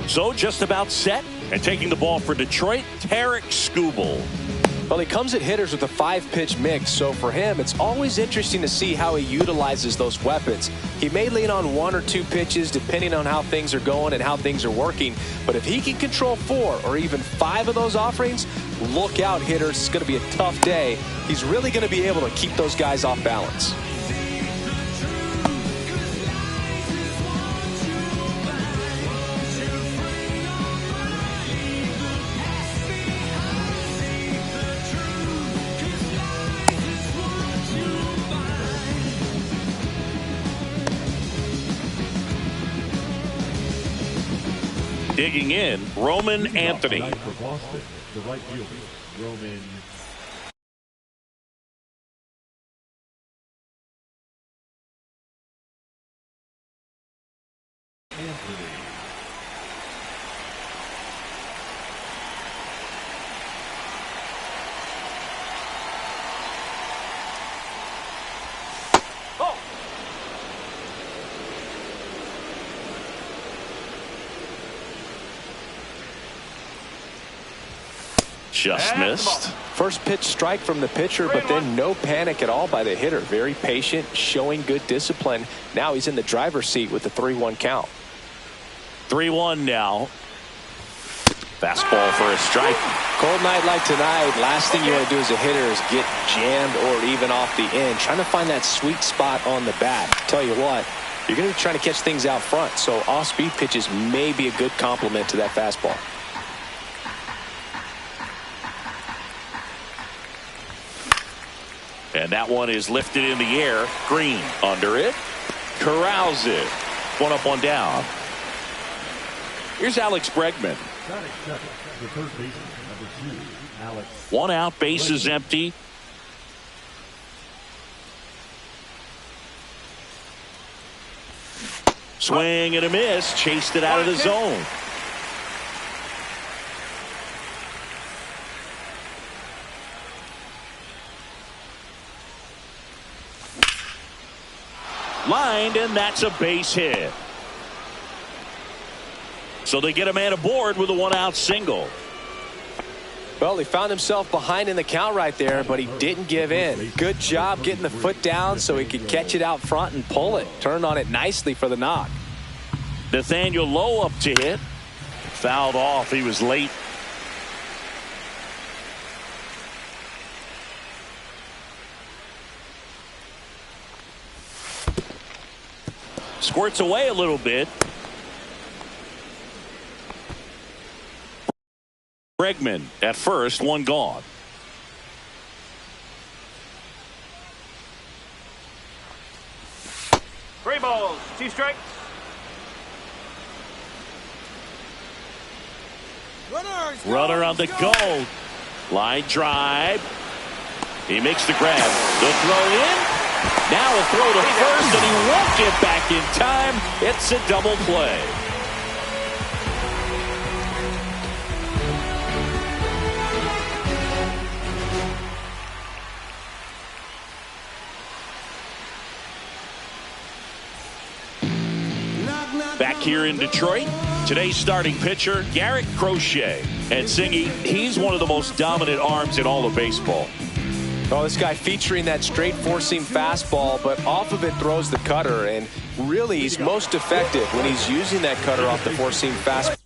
So just about set, and taking the ball for Detroit, Tarik Skubal. Well, he comes at hitters with a 5-pitch mix, so for him, it's always interesting to see how he utilizes those weapons. He may lean on 1 or 2 pitches depending on how things are going and how things are working, but if he can control 4 or even 5 of those offerings, look out, hitters. It's going to be a tough day. He's really going to be able to keep those guys off balance. Digging in, Roman Anthony. For Boston, the right fielder, Roman Anthony. Just missed. First pitch strike from the pitcher, but then no panic at all by the hitter. Very patient, showing good discipline. Now he's in the driver's seat with the 3-1 count. 3-1 now. Fastball for a strike. Cold night like tonight, last thing you want to do as a hitter is get jammed or even off the end. Trying to find that sweet spot on the bat. Tell you what, you're going to be trying to catch things out front, so off-speed pitches may be a good complement to that fastball. And that one is lifted in the air. Green under it. Corrals it. 1 up, 1 down. Here's Alex Bregman. The third baseman, number 2, Alex. 1 out, base is empty. Swing and a miss. Chased it out of the zone. Lined, and that's a base hit. So they get a man aboard with a 1-out single. Well, he found himself behind in the count right there, but he didn't give in. Good job getting the foot down so he could catch it out front and pull it. Turned on it nicely for the knock. Nathaniel Lowe up to hit. Fouled off. He was late. Squirts away a little bit. Bregman at first, 1 gone. Three balls, 2 strikes. Runner on the go. Line drive. He makes the grab. The throw in. Now a throw to first, and he won't get back in time. It's a double play. Back here in Detroit, today's starting pitcher, Garrett Crochet. And Singy, he's one of the most dominant arms in all of baseball. Oh, this guy featuring that straight four-seam fastball, but off of it throws the cutter, and really he's most effective when he's using that cutter off the four-seam fastball.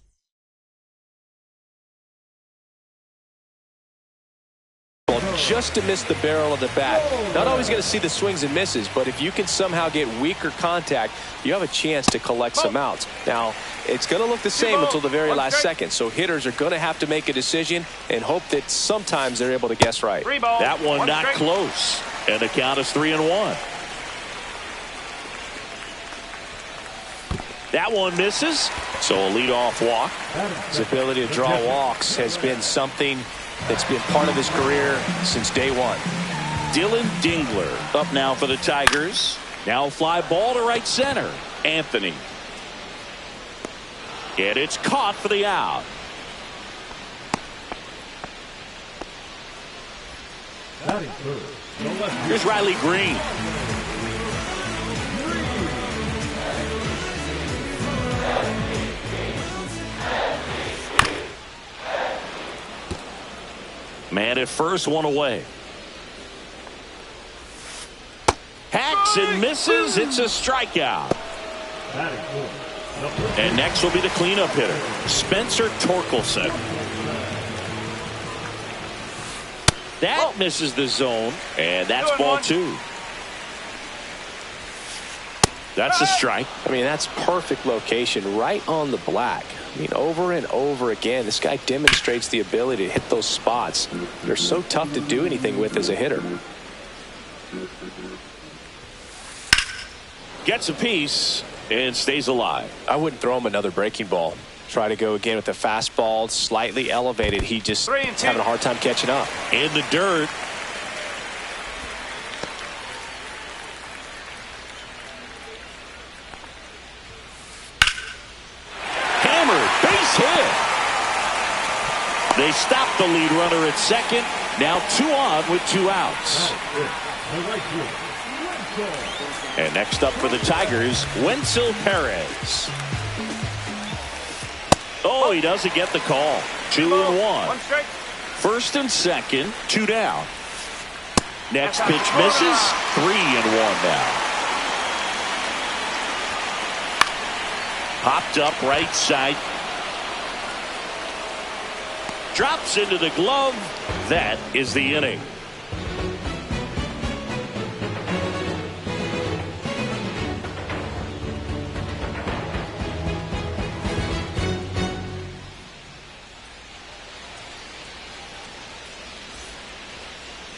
Just to miss the barrel of the bat. Not always going to see the swings and misses, but if you can somehow get weaker contact, you have a chance to collect some outs. Now, it's going to look the same until the very last second, so hitters are going to have to make a decision and hope that sometimes they're able to guess right. That one not close, and the count is 3-1. That one misses, so a leadoff walk. His ability to draw walks has been something that's been part of his career since day one. Dylan Dingler up now for the Tigers. Now fly ball to right center. Anthony. And it's caught for the out. Here's Riley Green. Man at first, one away. Hacks and misses. It's a strikeout. And next will be the cleanup hitter, Spencer Torkelson. That misses the zone, and that's ball 2. That's a strike. I mean, that's perfect location, right on the black. I mean, over and over again, this guy demonstrates the ability to hit those spots. They're so tough to do anything with as a hitter. Gets a piece and stays alive. I wouldn't throw him another breaking ball. Try to go again with the fastball, slightly elevated. He just having a hard time catching up. In the dirt. Base hit. They stop the lead runner at second. Now 2 on with 2 outs. And next up for the Tigers, Wenzel Perez. Oh, he doesn't get the call. 2-1. First and second, 2 down. Next pitch misses. 3-1 now. Popped up right side. Drops into the glove. That is the inning.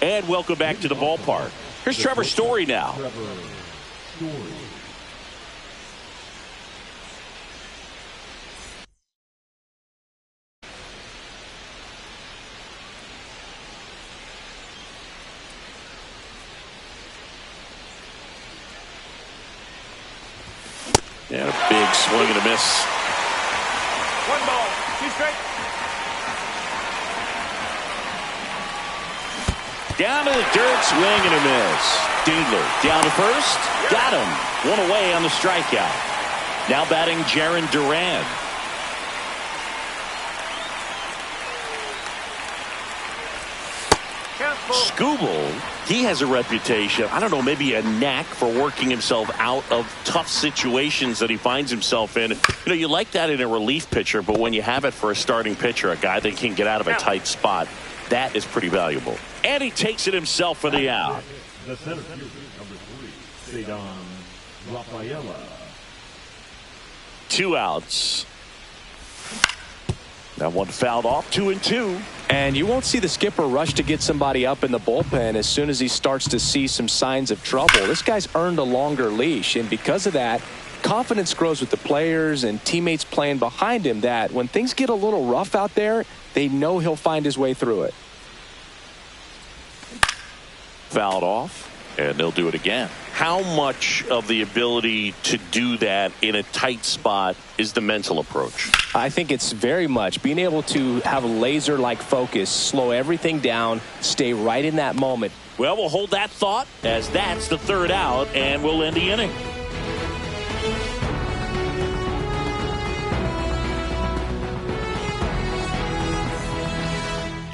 And welcome back to the ballpark. Here's Trevor Story now. And a big swing and a miss. 1 ball, 2 strikes. Down to the dirt, swing and a miss. Diegler down to first. Got him. 1 away on the strikeout. Now batting Jarren Duran. Skubal, he has a reputation, I don't know, maybe a knack for working himself out of tough situations that he finds himself in. You know, you like that in a relief pitcher, but when you have it for a starting pitcher, a guy that can get out of a tight spot, that is pretty valuable. And he takes it himself for the out. The center fielder, number 3, Cedar Rafaela. 2 outs. That one fouled off, 2-2. And you won't see the skipper rush to get somebody up in the bullpen as soon as he starts to see some signs of trouble. This guy's earned a longer leash, and because of that, confidence grows with the players and teammates playing behind him that when things get a little rough out there, they know he'll find his way through it. Fouled off, and they'll do it again. How much of the ability to do that in a tight spot is the mental approach? I think it's very much being able to have a laser-like focus, slow everything down, stay right in that moment. Well, we'll hold that thought as that's the 3rd out, and we'll end the inning.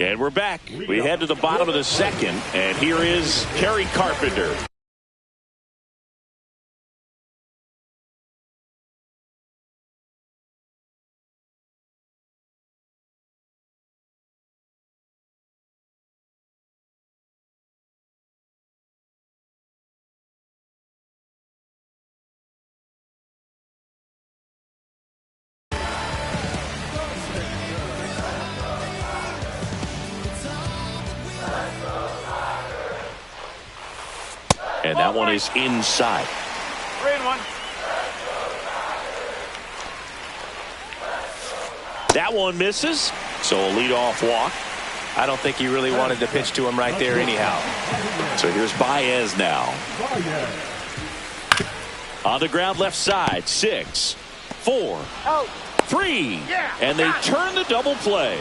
And we're back. We head to the bottom of the 2nd, and here is Kerry Carpenter. And that one is inside. 3-1. That one misses. So a leadoff walk. I don't think he really wanted to pitch to him right there anyhow. So here's Baez now. On the ground left side. 6, 4, 3. And they turn the double play.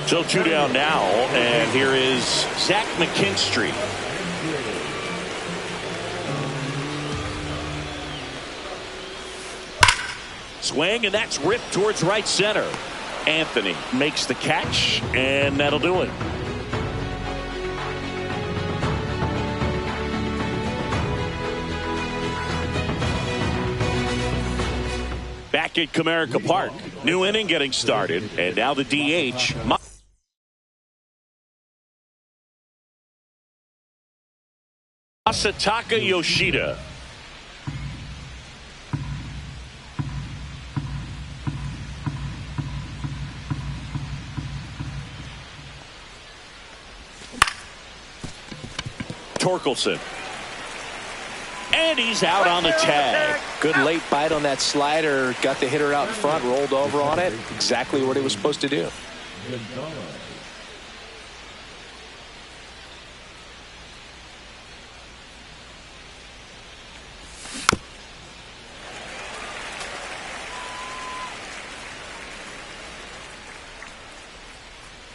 So 2 down now. And here is Zach McKinstry. Swing, and that's ripped towards right center. Anthony makes the catch, and that'll do it. Back at Comerica Park. New inning getting started. And now the DH. Masataka Yoshida. Torkelson. And he's out on the tag. Good late bite on that slider. Got the hitter out in front, rolled over on it. Exactly what he was supposed to do.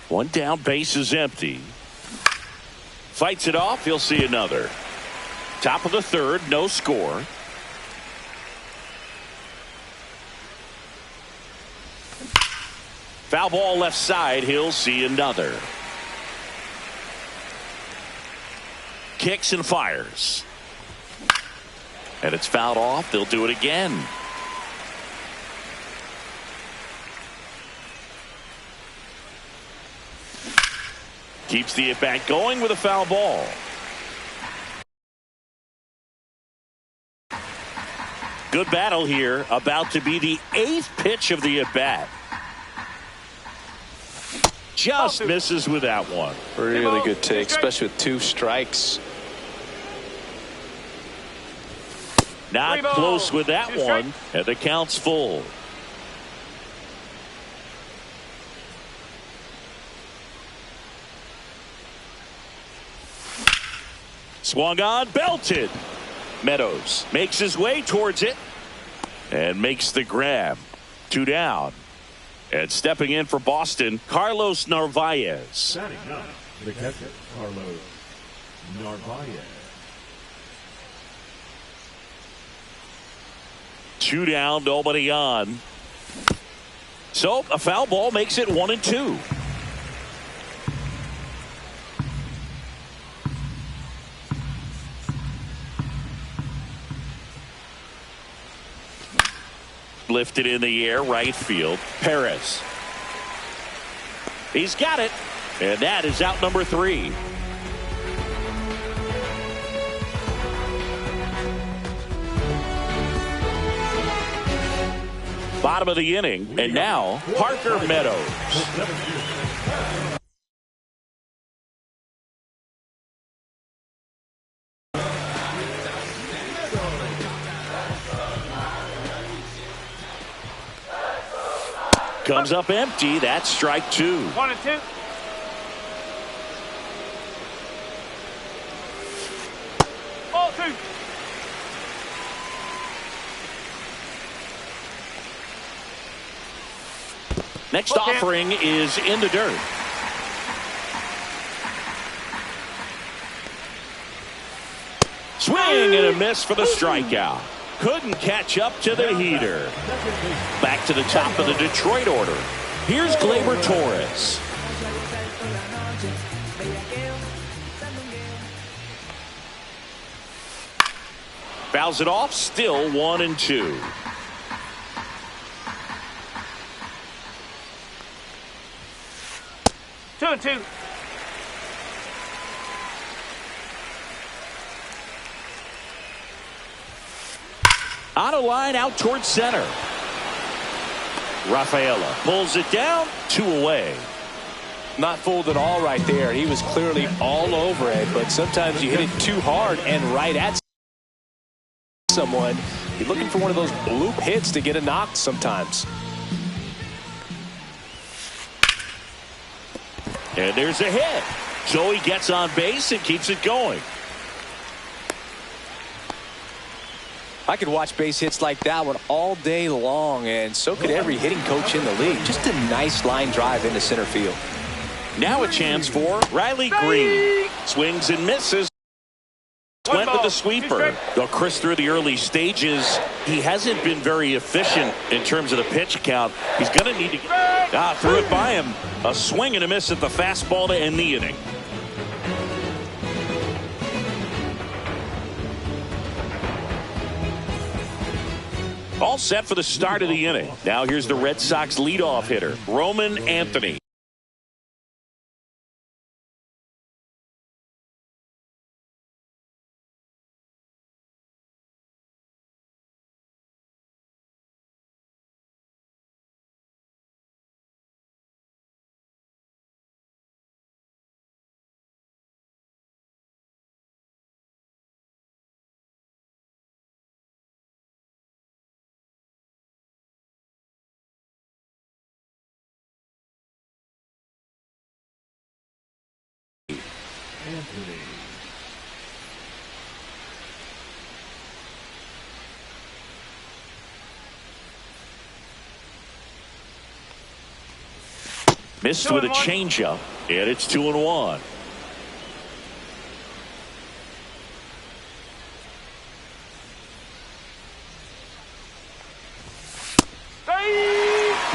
One down, base is empty. Fights it off, he'll see another. Top of the third, no score. Foul ball left side, he'll see another. Kicks and fires. And it's fouled off, they'll do it again. Keeps the at-bat going with a foul ball. Good battle here. About to be the 8th pitch of the at-bat. Just misses with that one. Really good take, especially with 2 strikes. Not close with that one, and the count's full. Swung on, belted. Meadows makes his way towards it and makes the grab. 2 down. And stepping in for Boston, Carlos Narvaez. Standing up, the catcher, Carlos Narvaez. 2 down, nobody on. So a foul ball makes it 1-2. Lifted in the air, right field. Perez. He's got it. And that is out number 3. Bottom of the inning. And now Parker Meadows. Comes up empty. That's strike 2. 1-2. Ball 2. Next offering is in the dirt. Swing and a miss for the strikeout. Couldn't catch up to the heater. Back to the top of the Detroit order. Here's Gleyber Torres. Fouls it off. Still 1-2. Two and two. On a line out towards center. Rafaela pulls it down. 2 away. Not fooled at all right there. He was clearly all over it, but sometimes you hit it too hard and right at someone. You're looking for one of those bloop hits to get a knock sometimes. And there's a hit. So he gets on base and keeps it going. I could watch base hits like that one all day long, and so could every hitting coach in the league. Just a nice line drive into center field. Now a chance for Riley Green. Swings and misses. Went with the sweeper. Though Chris, through the early stages, he hasn't been very efficient in terms of the pitch count. He's going to need to get... threw it by him. A swing and a miss at the fastball to end the inning. All set for the start of the inning. Now here's the Red Sox leadoff hitter, Roman Anthony. Anthony. Missed with a changeup, and it's 2-1.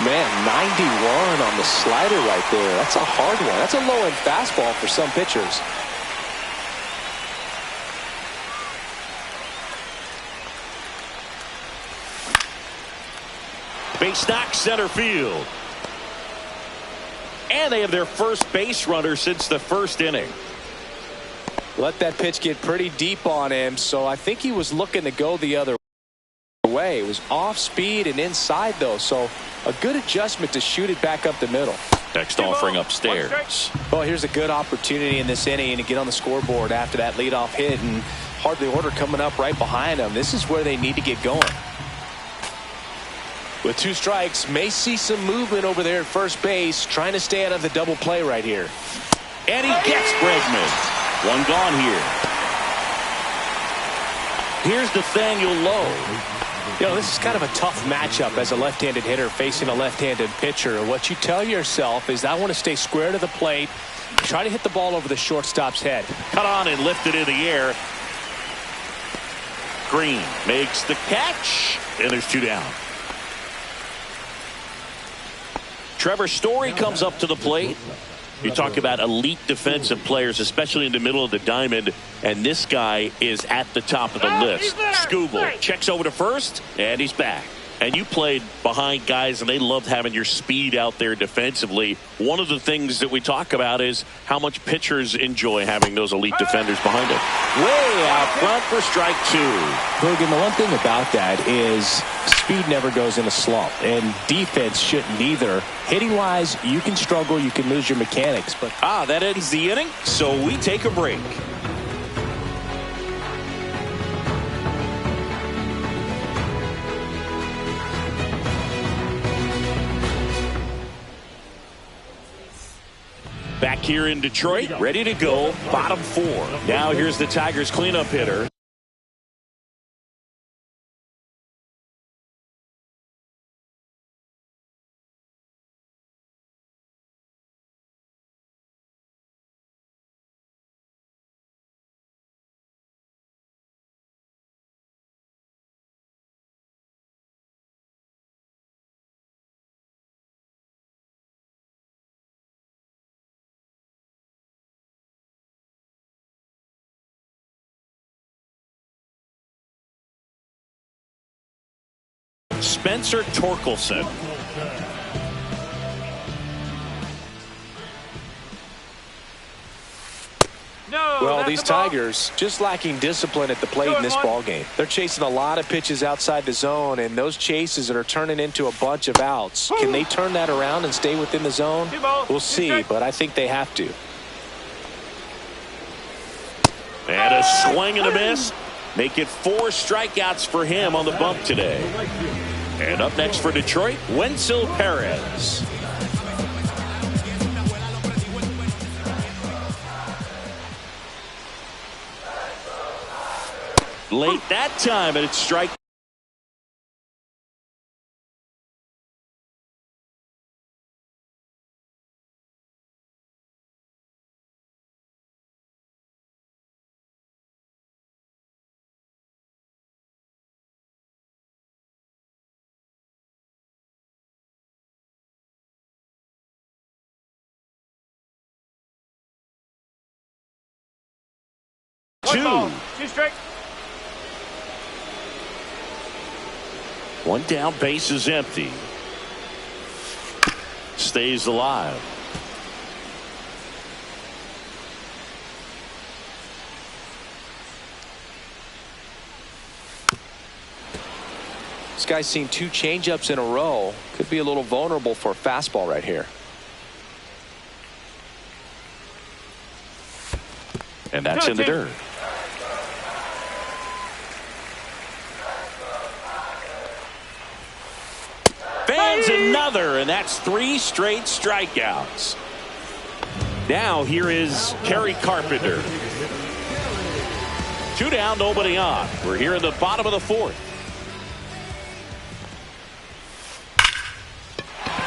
Man, 91 on the slider right there. That's a hard one. That's a low-end fastball for some pitchers. Base knock center field. And they have their first base runner since the first inning. Let that pitch get pretty deep on him, so I think he was looking to go the other way. It was off speed and inside, though, so a good adjustment to shoot it back up the middle. Next offering upstairs. Well, here's a good opportunity in this inning to get on the scoreboard after that leadoff hit, and hardly order coming up right behind them. This is where they need to get going. With 2 strikes, may see some movement over there at first base, trying to stay out of the double play right here. And he gets Bregman. One gone here. Here's Nathaniel Lowe. You know, this is kind of a tough matchup as a left-handed hitter facing a left-handed pitcher. What you tell yourself is, I want to stay square to the plate, try to hit the ball over the shortstop's head. Cut on and lifted in the air. Green makes the catch, and there's 2 down. Trevor Story comes up to the plate. You talk about elite defensive players, especially in the middle of the diamond, and this guy is at the top of the list. Skubal checks over to first, and he's back. And you played behind guys, and they loved having your speed out there defensively. One of the things that we talk about is how much pitchers enjoy having those elite defenders behind them. Way out front for strike 2. Bergen, the one thing about that is speed never goes in a slump, and defense shouldn't either. Hitting-wise, you can struggle, you can lose your mechanics. But that ends the inning, so we take a break. Back here in Detroit, ready to go, bottom 4. Now here's the Tigers cleanup hitter. Spencer Torkelson. Well, these Tigers just lacking discipline at the plate in this ball game. They're chasing a lot of pitches outside the zone, and those chases are turning into a bunch of outs. Can they turn that around and stay within the zone? We'll see, but I think they have to. And a swing and a miss. Make it 4 strikeouts for him on the bump today. And up next for Detroit, Wenceel Perez. Late that time, and it's strike. Two strikes. One down, base is empty. Stays alive. This guy's seen 2 changeups in a row. Could be a little vulnerable for a fastball right here. And that's in the dirt. Fans another, and that's 3 straight strikeouts. Now here is Kerry Carpenter. 2 down, nobody on. We're here in the bottom of the 4th.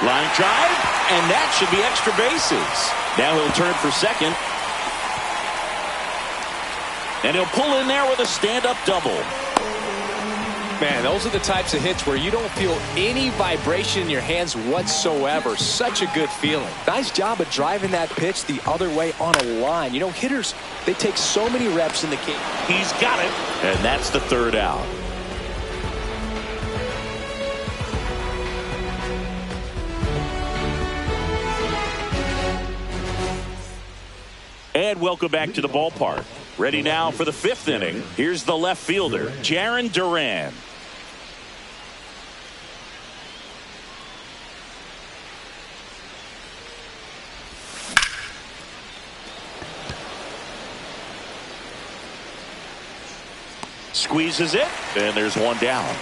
Line drive, and that should be extra bases. Now he'll turn for second. And he'll pull in there with a stand-up double. Man, those are the types of hits where you don't feel any vibration in your hands whatsoever. Such a good feeling. Nice job of driving that pitch the other way on a line. You know, hitters, they take so many reps in the game. He's got it. And that's the 3rd out. And welcome back to the ballpark. Ready now for the 5th inning. Here's the left fielder, Jarren Duran. Squeezes it, and there's one down.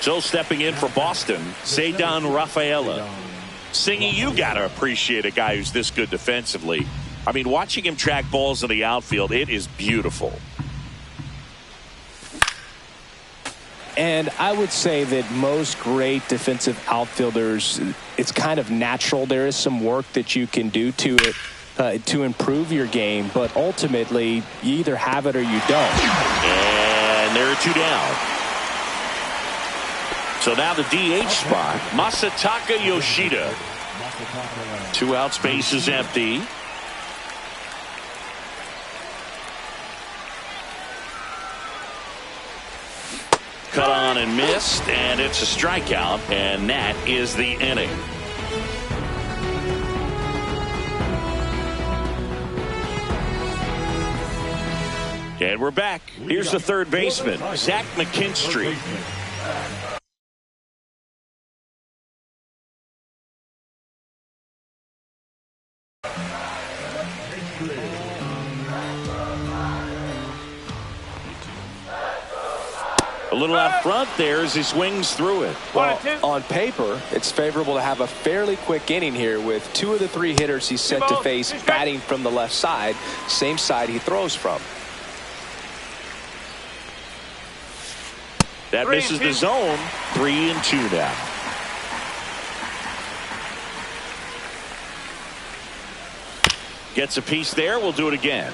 So stepping in for Boston, Ceddanne Rafaela. Singy, you got to appreciate a guy who's this good defensively. I mean, watching him track balls in the outfield, it is beautiful. And I would say that most great defensive outfielders, it's kind of natural. There is some work that you can do to it to improve your game, but ultimately you either have it or you don't. And there are 2 down. So now the DH spot, Masataka Yoshida. 2 outs, base is empty. Cut on and missed, and it's a strikeout, and that is the inning. And we're back. Here's the 3rd baseman, Zach McKinstry. A little out front there as he swings through it. Well, on paper, it's favorable to have a fairly quick inning here with 2 of the 3 hitters he's set to face batting from the left side, same side he throws from. That misses the zone. 3-2 now. Gets a piece there. We'll do it again.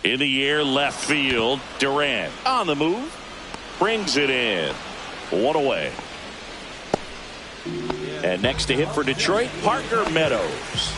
In the air, left field. Durant on the move. Brings it in. 1 away. And next to hit for Detroit, Parker Meadows.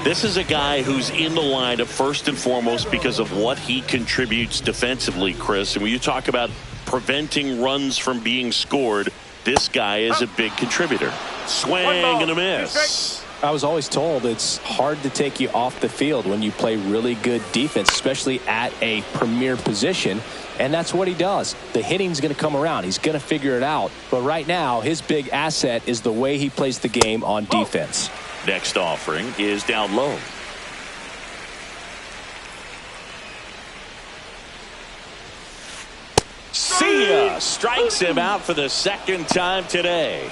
This is a guy who's in the lineup first and foremost because of what he contributes defensively, Chris. And when you talk about preventing runs from being scored, this guy is a big contributor. Swing and a miss. I was always told it's hard to take you off the field when you play really good defense, especially at a premier position. And that's what he does. The hitting's going to come around. He's going to figure it out. But right now, his big asset is the way he plays the game on defense. Next offering is down low. See ya! Strikes him out for the 2nd time today.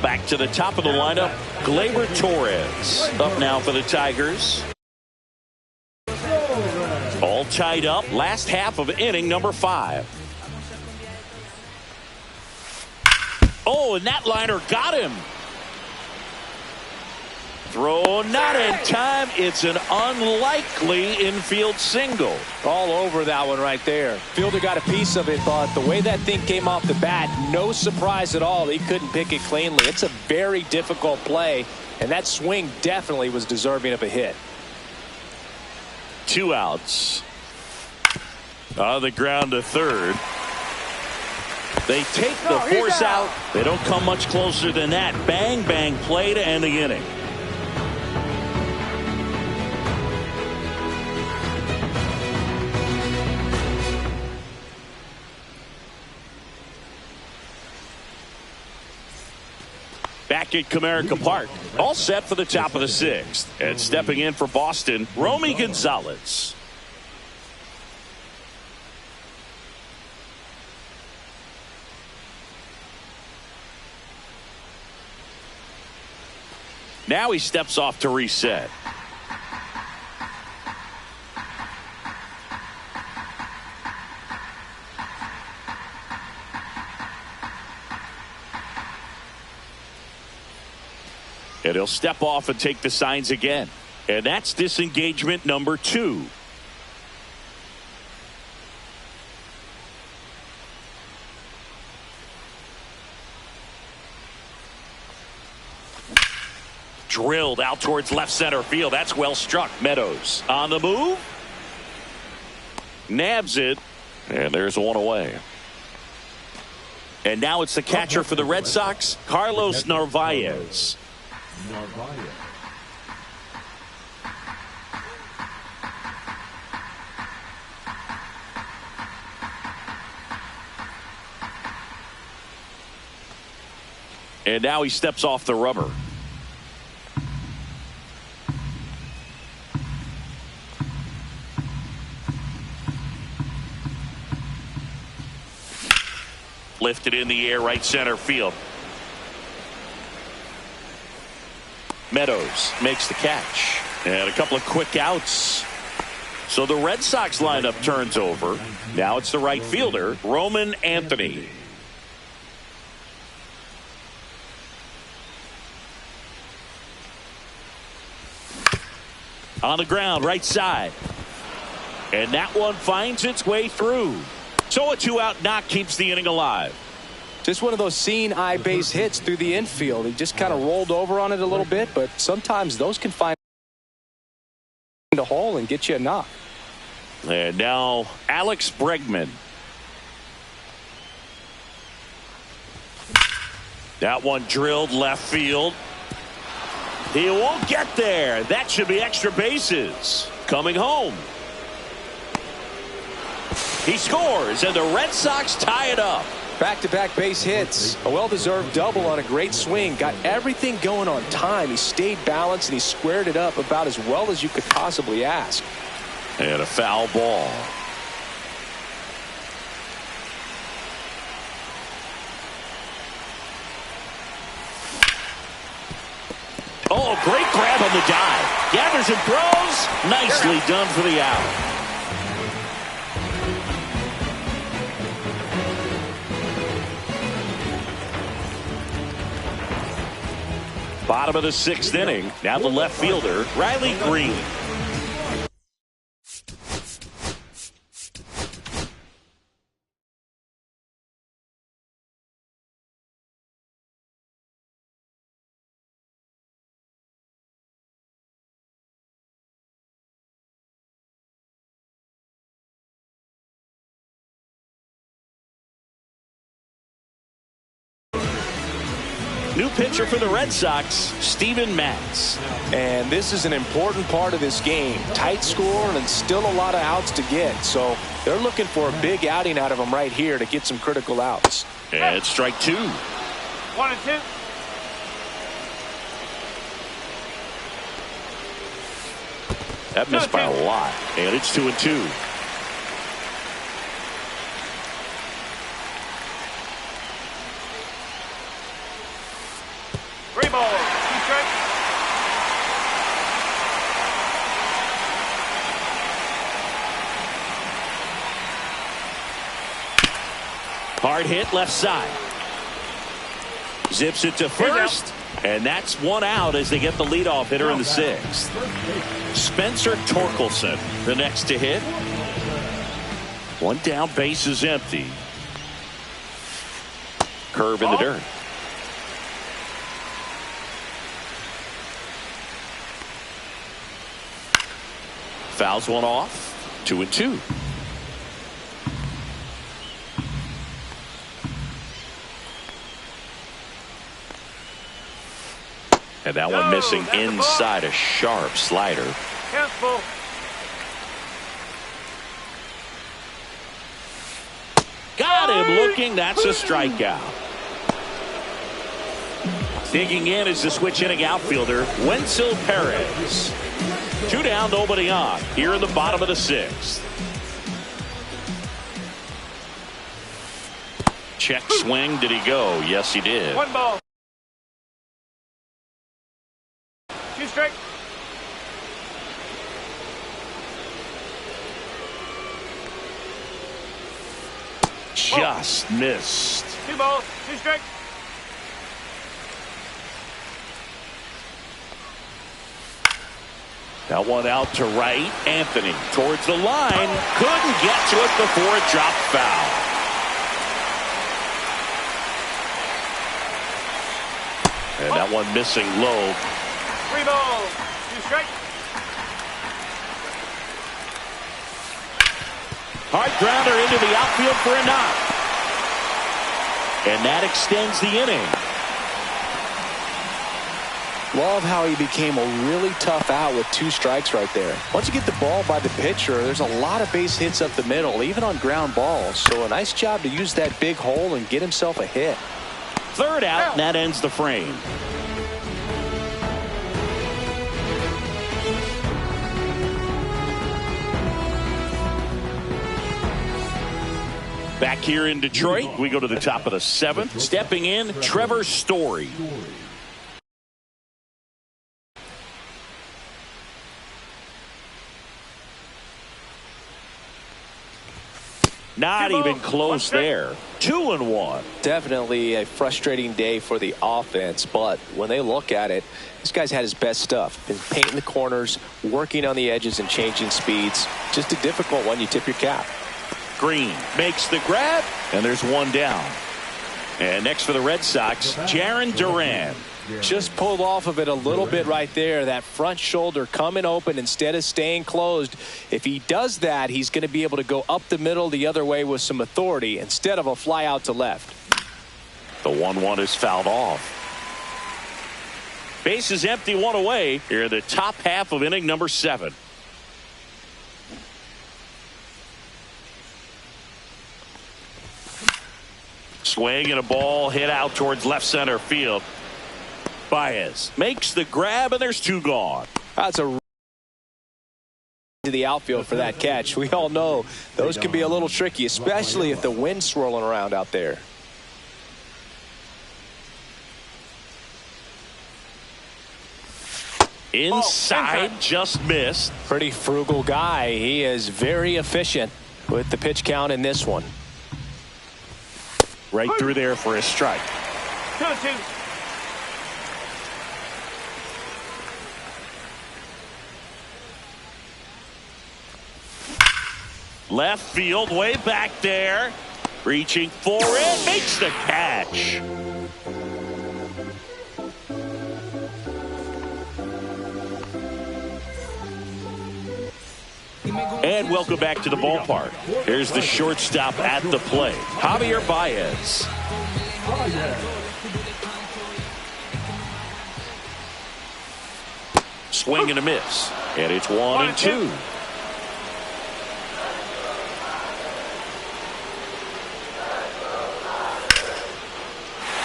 Back to the top of the lineup, Gleyber Torres. Up now for the Tigers. All tied up. Last half of inning number 5. Oh, and that liner got him. Throw not in time. It's an unlikely infield single. All over that one right there. Fielder got a piece of it, but the way that thing came off the bat, no surprise at all. He couldn't pick it cleanly. It's a very difficult play, and that swing definitely was deserving of a hit. 2 outs. On the ground to third. They take the force out. They don't come much closer than that. Bang, bang play to end the inning. Back at Comerica Park, all set for the top of the 6th. And stepping in for Boston, Romy Gonzalez. Now he steps off to reset. And he'll step off and take the signs again. And that's disengagement number 2. Drilled out towards left center field. That's well struck. Meadows on the move. Nabs it. And there's one away. And now it's the catcher for the Red Sox, Carlos Narvaez. And now he steps off the rubber. Lifted in the air, right center field. Meadows makes the catch. And a couple of quick outs. So the Red Sox lineup turns over. Now it's the right fielder, Roman Anthony. On the ground, right side. And that one finds its way through. So a 2-out knock keeps the inning alive. Just one of those seeing eye base hits through the infield. He just kind of rolled over on it a little bit, but sometimes those can find a hole and get you a knock. And now Alex Bregman. That one drilled left field. He won't get there. That should be extra bases. Coming home. He scores, and the Red Sox tie it up. Back-to-back base hits. A well-deserved double on a great swing. Got everything going on time. He stayed balanced, and he squared it up about as well as you could possibly ask. And a foul ball. Oh, great grab on the dive. Gathers and throws. Nicely done for the out. Bottom of the 6th inning. Now the left fielder, Riley Green. New pitcher for the Red Sox, Steven Matz. And this is an important part of this game. Tight score and still a lot of outs to get. So they're looking for a big outing out of him right here to get some critical outs. And strike 2. 1 and 2. That missed by a lot. And it's 2 and 2. Three balls. 2 strikes. Hard hit left side. Zips it to first. And that's one out as they get the leadoff hitter in the sixth. Spencer Torkelson, the next to hit. One down, base is empty. Curve in the dirt. Fouls one off. 2-2. And that one missing inside, a sharp slider. Careful. Got him looking. That's a strikeout. Digging in is the switch hitting outfielder, Wenzel Perez. 2 down, nobody on. Here in the bottom of the sixth. Check swing. Did he go? Yes, he did. 1 ball. 2 strike. Just missed. 2 balls. 2 strike. That one out to right. Anthony towards the line. Couldn't get to it before it dropped foul. And that one missing low. 3 balls. 2 strike. Hard grounder into the outfield for a knock. And that extends the inning. Love how he became a really tough out with 2 strikes right there. Once you get the ball by the pitcher, there's a lot of base hits up the middle, even on ground balls. So a nice job to use that big hole and get himself a hit. 3rd out, and that ends the frame. Back here in Detroit, we go to the top of the 7th. Stepping in, Trevor Story. Not even close there. 2-1. Definitely a frustrating day for the offense, but when they look at it, this guy's had his best stuff. Been painting the corners, working on the edges and changing speeds. Just a difficult one. You tip your cap. Green makes the grab, and there's 1 down. And next for the Red Sox, Jarren Duran. Just pulled off of it a little bit right there. That front shoulder coming open instead of staying closed. If he does that, he's going to be able to go up the middle the other way with some authority instead of a fly out to left. The 1-1 is fouled off. Base is empty, 1 away. Here in the top half of inning number 7. Swing and a ball hit out towards left center field. Baez makes the grab, and there's 2 gone. That's a to the outfield for that catch. We all know those can be a little tricky, especially if the wind's swirling around out there. Inside, just missed. Pretty frugal guy. He is very efficient with the pitch count in this one. Right through there for a strike. 2-2. Left field, way back there. Reaching for it, makes the catch. And welcome back to the ballpark. Here's the shortstop at the plate, Javier Baez. Swing and a miss. And it's 1-2.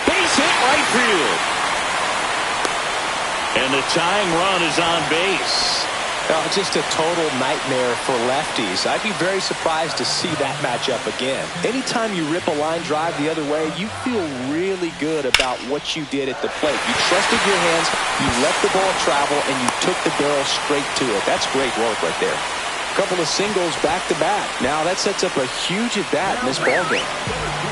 Base hit right field. And the tying run is on base. Just a total nightmare for lefties. I'd be very surprised to see that matchup again. Anytime you rip a line drive the other way, you feel really good about what you did at the plate. You trusted your hands, you let the ball travel, and you took the barrel straight to it. That's great work right there. couple of singles back-to-back. Now that sets up a huge at-bat in this ballgame.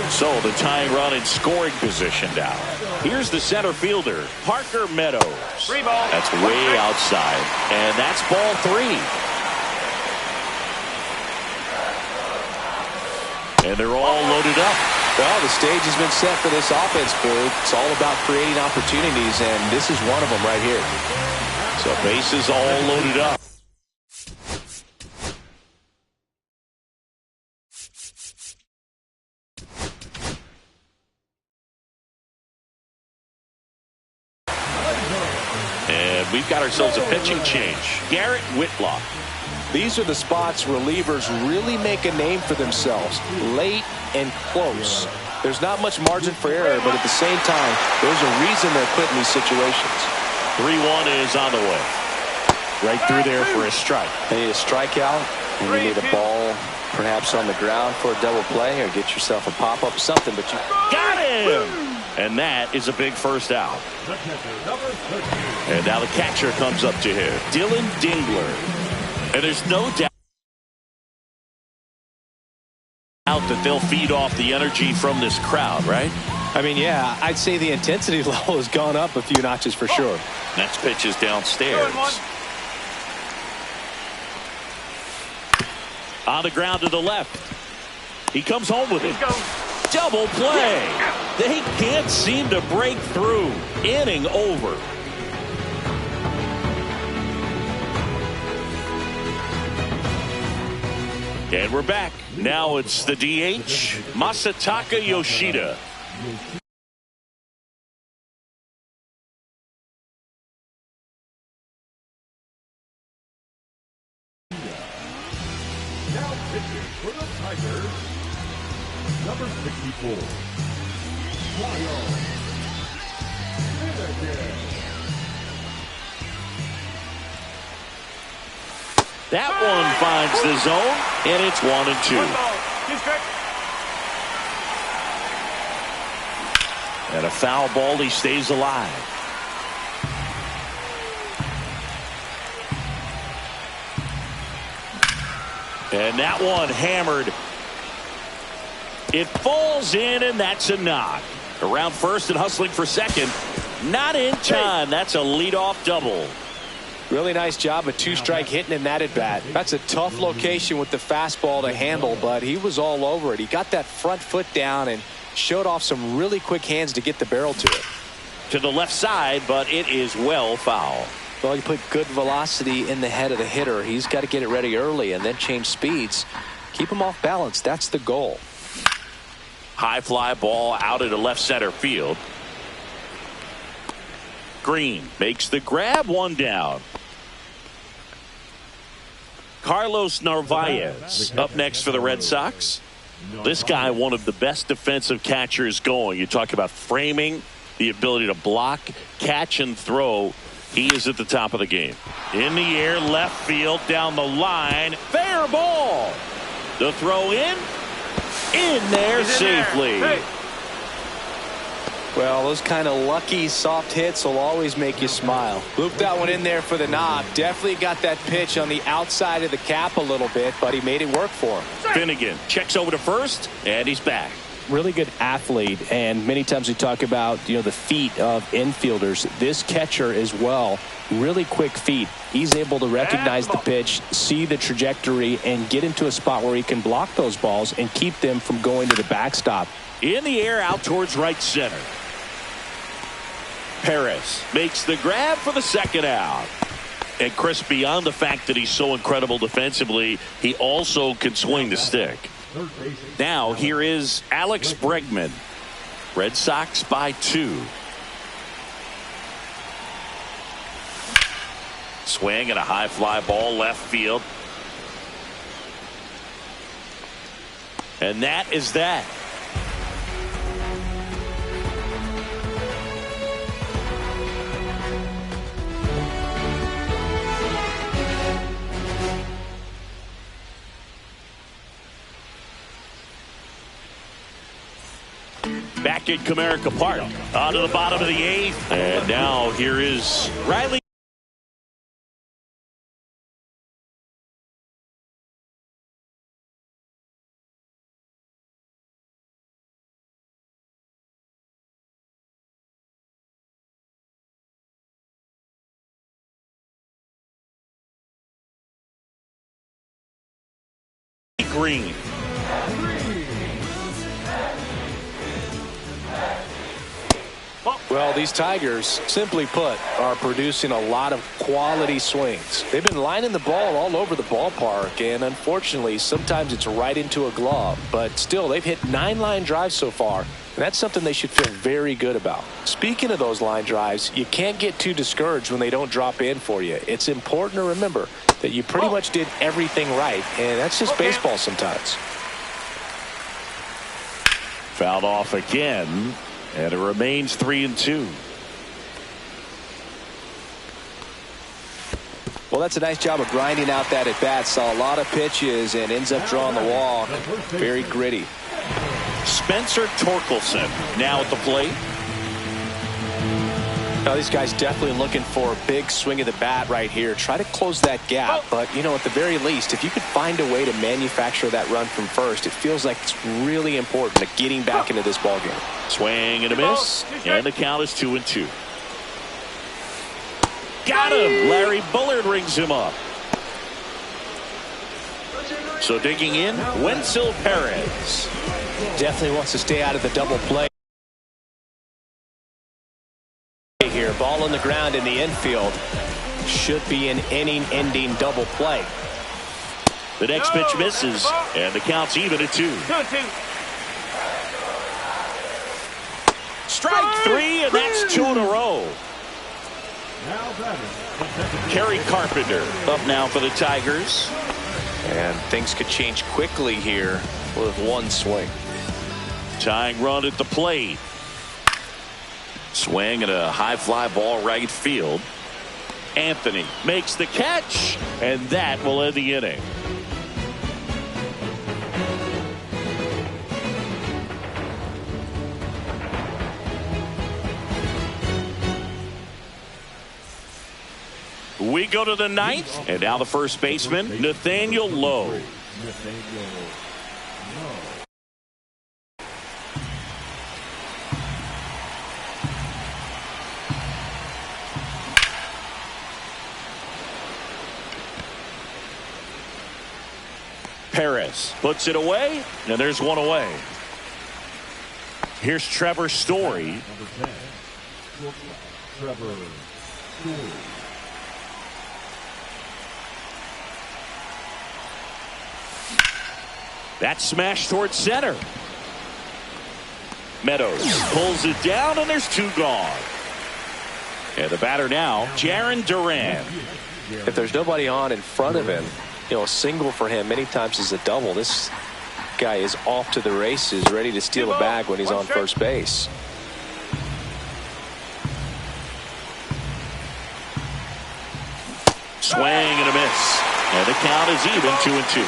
So the tying run in scoring position now. Here's the center fielder, Parker Meadows. 3 ball. That's way outside. And that's ball 3. And they're all loaded up. Well, the stage has been set for this offense, Boog. It's all about creating opportunities, and this is one of them right here. So bases all loaded up. And we've got ourselves a pitching change. Garrett Whitlock. These are the spots relievers really make a name for themselves, late and close. There's not much margin for error, but at the same time, there's a reason they're put in these situations. 3-1 is on the way. Right through there for a strike. You need a strikeout, and you need a ball perhaps on the ground for a double play, or get yourself a pop-up, something, but you got him! And that is a big first out. And now the catcher comes up to him, Dylan Dingler. And there's no doubt that they'll feed off the energy from this crowd, right? I mean, yeah, I'd say the intensity level has gone up a few notches for sure. Next pitch is downstairs. On the ground to the left. He comes home with it. Double play. They can't seem to break through. Inning over. And we're back. Now it's the DH, Masataka Yoshida. Now pitching for the Tigers, number 64, Kyle Finnegan. That one finds the zone, and it's 1-2. 1 ball. 2 strikes. And a foul ball, he stays alive. And that one hammered. It falls in, and that's a knock. Around first and hustling for second. Not in time. That's a leadoff double. Really nice job of two-strike hitting in that at-bat. That's a tough location with the fastball to handle, but he was all over it. He got that front foot down and showed off some really quick hands to get the barrel to it. To the left side, but it is well foul. Well, you put good velocity in the head of the hitter. He's got to get it ready early and then change speeds. Keep him off balance. That's the goal. High fly ball out into left center field. Green makes the grab, 1 down. Carlos Narvaez up next for the Red Sox. This guy, one of the best defensive catchers going. You talk about framing, the ability to block, catch, and throw. He is at the top of the game. In the air, left field, down the line. Fair ball. The throw in there safely. Hey. Well, those kind of lucky soft hits will always make you smile. Looped that one in there for the knock. Definitely got that pitch on the outside of the cap a little bit, but he made it work for him. Finnegan checks over to first, and he's back. Really good athlete, and many times we talk about the feet of infielders. This catcher as well, really quick feet. He's able to recognize the pitch, see the trajectory, and get into a spot where he can block those balls and keep them from going to the backstop. In the air, out towards right center. Perez makes the grab for the second out. And Chris, beyond the fact that he's so incredible defensively, he also can swing the stick. Now here is Alex Bregman. Red Sox by 2. Swing and a high fly ball left field. And that is that. Back in Comerica Park, on to the bottom of the 8th. And now here is Riley Green. Well, these Tigers, simply put, are producing a lot of quality swings. They've been lining the ball all over the ballpark, and unfortunately, sometimes it's right into a glove. But still, they've hit 9 line drives so far, and that's something they should feel very good about. Speaking of those line drives, you can't get too discouraged when they don't drop in for you. It's important to remember that you pretty much did everything right, and that's just baseball sometimes. Fouled off again. And it remains 3-2. Well, that's a nice job of grinding out that at bat. Saw a lot of pitches and ends up drawing the walk. Very gritty. Spencer Torkelson now at the plate. Now, these guys definitely looking for a big swing of the bat right here. Try to close that gap. But, you know, at the very least, if you could find a way to manufacture that run from first, it feels like it's really important to getting back into this ballgame. Swing and a miss. And the count is 2-2. Got him. Larry Bullard rings him up. So digging in, Wenzel Perez. Definitely wants to stay out of the double play here. Ball on the ground in the infield. Should be an inning-ending double play. The next pitch misses, and the count's even at 2. 2-2. Strike 3, and that's 2 in a row. Now batting. Kerry Carpenter up now for the Tigers. And things could change quickly here with one swing. Tying run at the plate. Swing and a high fly ball right field. Anthony makes the catch, and that will end the inning. We go to the 9th, and now the first baseman, Nathaniel Lowe. Perez puts it away, and there's one away. Here's Trevor Story. Number 10, Trevor Story. That smash towards center. Meadows pulls it down, and there's 2 gone. And the batter now, Jarren Duran. If there's nobody on in front of him, you know, a single for him many times is a double. This guy is off to the races, ready to steal a bag when he's on first base. Swing and a miss. And the count is even 2-2.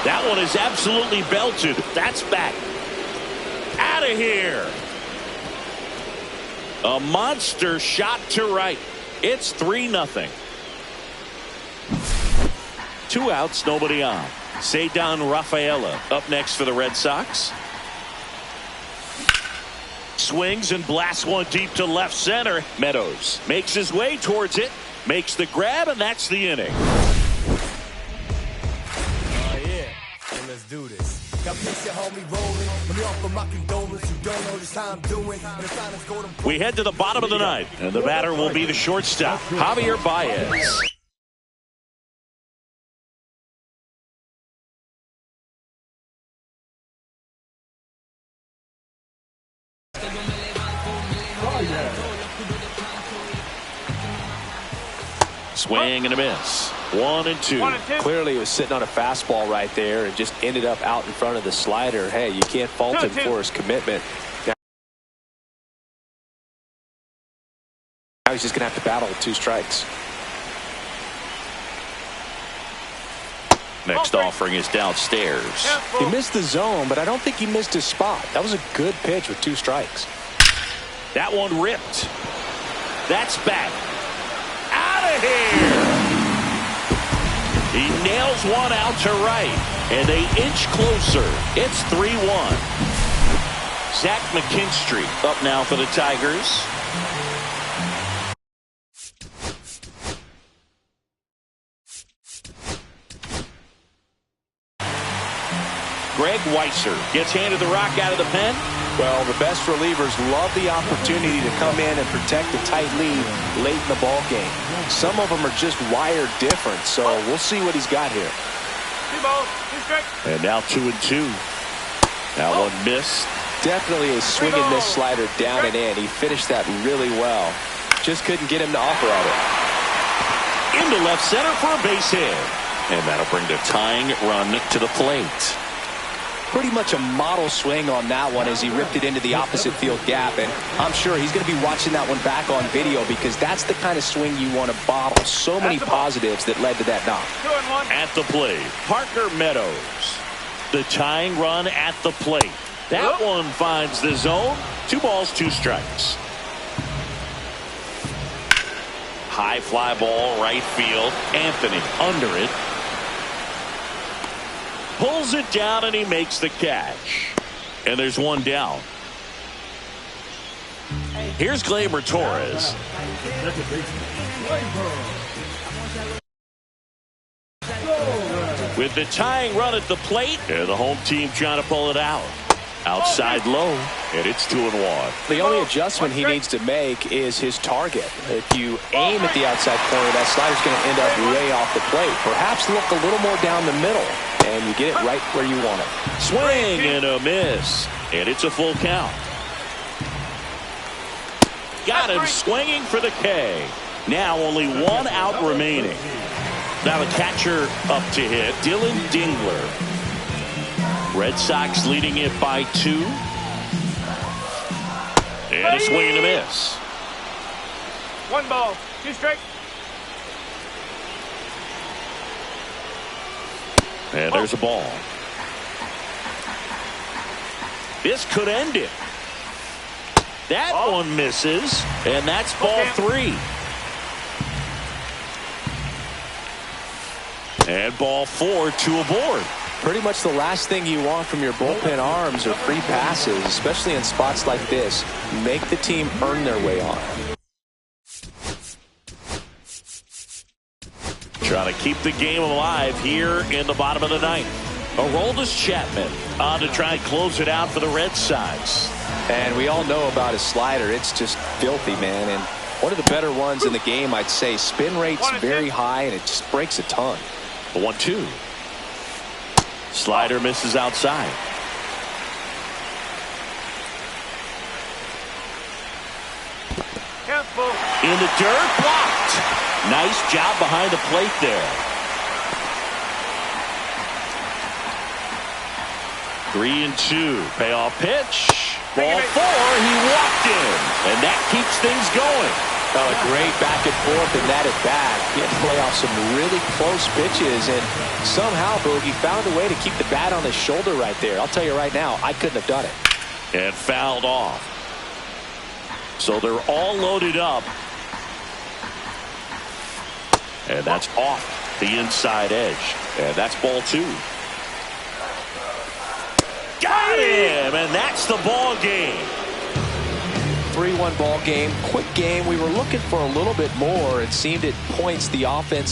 That one is absolutely belted. That's back. Out of here. A monster shot to right. It's 3-0. 2 outs, nobody on. Ceddanne Rafaela up next for the Red Sox. Swings and blasts one deep to left center. Meadows makes his way towards it. Makes the grab, and that's the inning. Do this. We head to the bottom of the 9th, and the batter will be the shortstop, Javier Baez. Swing and a miss. 1-2. Clearly he was sitting on a fastball right there and just ended up out in front of the slider. Hey, you can't fault him for his commitment. Now he's just going to have to battle with 2 strikes. Next offering is downstairs. He missed the zone, but I don't think he missed his spot. That was a good pitch with 2 strikes. That one ripped. That's back. Out of here. He nails one out to right, and they inch closer. It's 3-1. Zach McKinstry up now for the Tigers. Greg Weisser gets handed the rock out of the pen. Well, the best relievers love the opportunity to come in and protect a tight lead late in the ball game. Some of them are just wired different, so we'll see what he's got here. 2 balls, 2 strikes. And now 2-2. That one missed. Definitely a swing and miss slider down and in. He finished that really well. Just couldn't get him to offer at it. Into left center for a base hit. And that'll bring the tying run to the plate. Pretty much a model swing on that one as he ripped it into the opposite field gap, and I'm sure he's going to be watching that one back on video because that's the kind of swing you want to bottle. So many positives that led to that knock. 2-1. At the plate, Parker Meadows. The tying run at the plate. That one finds the zone. 2 balls, 2 strikes. High fly ball, right field. Anthony under it. Pulls it down and he makes the catch. And there's one down. Here's Gleyber Torres. With the tying run at the plate, and the home team trying to pull it out. Outside low, and it's 2-1. The only adjustment he needs to make is his target. If you aim at the outside corner, that slider's going to end up way off the plate. Perhaps look a little more down the middle, and you get it right where you want it. Swing and a miss, and it's a full count. Got him swinging for the K. Now only 1 out remaining. Now the catcher up to hit, Dylan Dingler. Red Sox leading it by 2. And a swing and a miss. 1 ball, 2 strikes. And there's a ball. This could end it. That one misses, and that's ball 3. And ball 4, 2 aboard. Pretty much the last thing you want from your bullpen arms are free passes, especially in spots like this. Make the team earn their way on. Trying to keep the game alive here in the bottom of the 9th. Aroldis Chapman on to try and close it out for the Red Sox. And we all know about his slider. It's just filthy, man. And one of the better ones in the game, I'd say. Spin rate's very high, and it just breaks a ton. The 1-2. Slider misses outside. Careful. In the dirt, blocked. Nice job behind the plate there. 3-2. Payoff pitch. Ball 4. He walked in. And that keeps things going. Oh, a great back and forth in that at bat. He had to play off some really close pitches, and somehow Boogie found a way to keep the bat on his shoulder right there. I'll tell you right now, I couldn't have done it. And fouled off. So they're all loaded up. And that's off the inside edge. And that's ball 2. Got him! And that's the ball game. 3-1 ball game, quick game. We were looking for a little bit more. It seemed at points the offense